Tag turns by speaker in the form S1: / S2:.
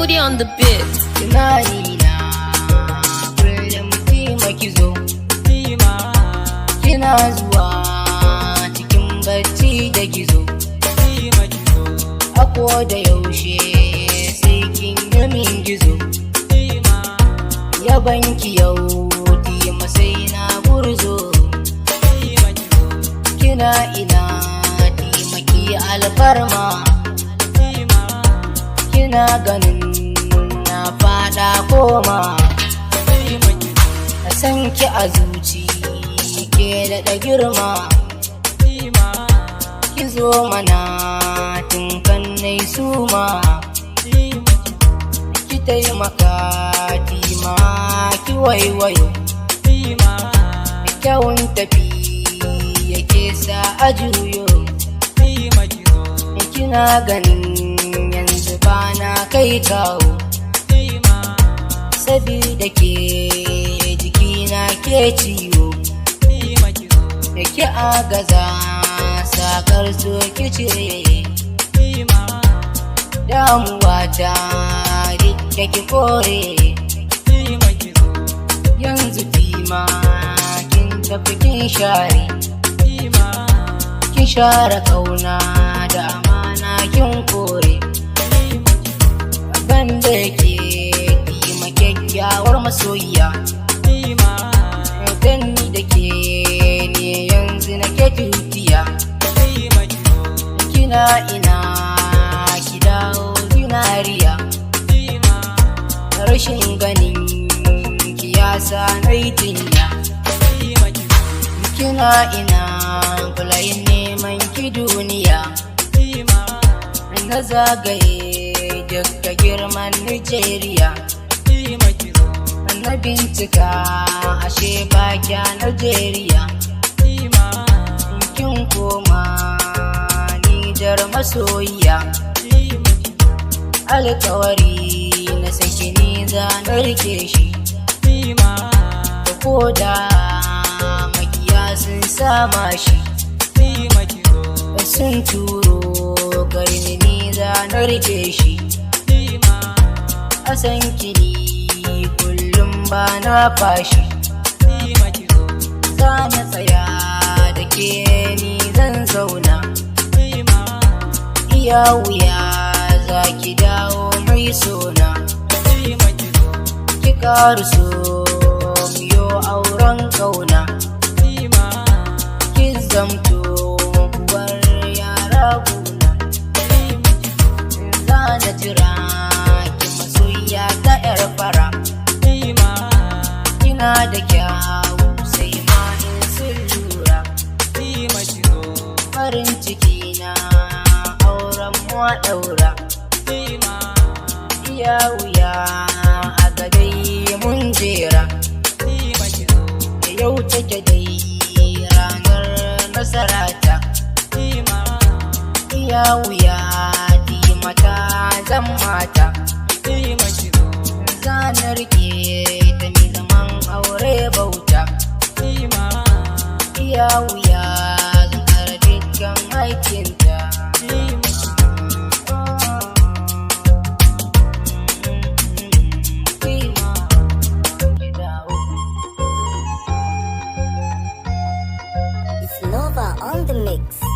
S1: Cody on the beat.
S2: Tunani na kullum TEEMAH ki zo, kina zuwa cikin bacci da gizo, a koda yaushe sai kin yi min gizo. Yabanki yau TEEMAH sai na gurzo, kina ina TEEMAH ki alfarma, kina ganin na fada koma. Na san ki a zuci ke da girma, ki zo mana tun kan nai suma, ki taimaka TEEMAH ki waiwayo, kyawun tafi yake sa a juyo. Kina ganin yanzu bana kai kawo, sabida ke jikina ke ciwo, da ki agaza sakar so ki cire damuwa ta da ki kore. Yanzu TEEMAH kin tafi kin share, kin share kauna da amana kin kore. Banda yake TEEMAH kyakkyawar masoyiya, dan ni da ke ne yanzu nake tutiya. Kina ina ki dawo zinariya, rashin ganin ki yasa nai jinya. Kina ina kulayin neman ki duniya, na zagaye daga girman Nigeria, na bincika ashe bakya Nigeria. Kin koma Nijar masoyiya, alkawari na saki ni za na rike shi, da koda makiya sun sama shi, sun turo garin ni za na rike shi. A san kini kullum ba na fashi, za na tsaya da ke ni zan zauna. Iya wuya za ki dawo mai sona, ki karu so miyo auren kauna, ki zamto kuwar yara gona. Za na jira ki masoyiya ta yar fara, kina da kyawu sai ma in sun lura. Farin ciki na auren mu a daura, iya wuya a gadai mun jera. Da yau take dai ranar nasarata, iya wuya TEEMAH ta zan mata. Zanar ke ta mi zaman aure bauta, iya wuya zan kara dukkan aikinta.
S3: It's Nova on the mix.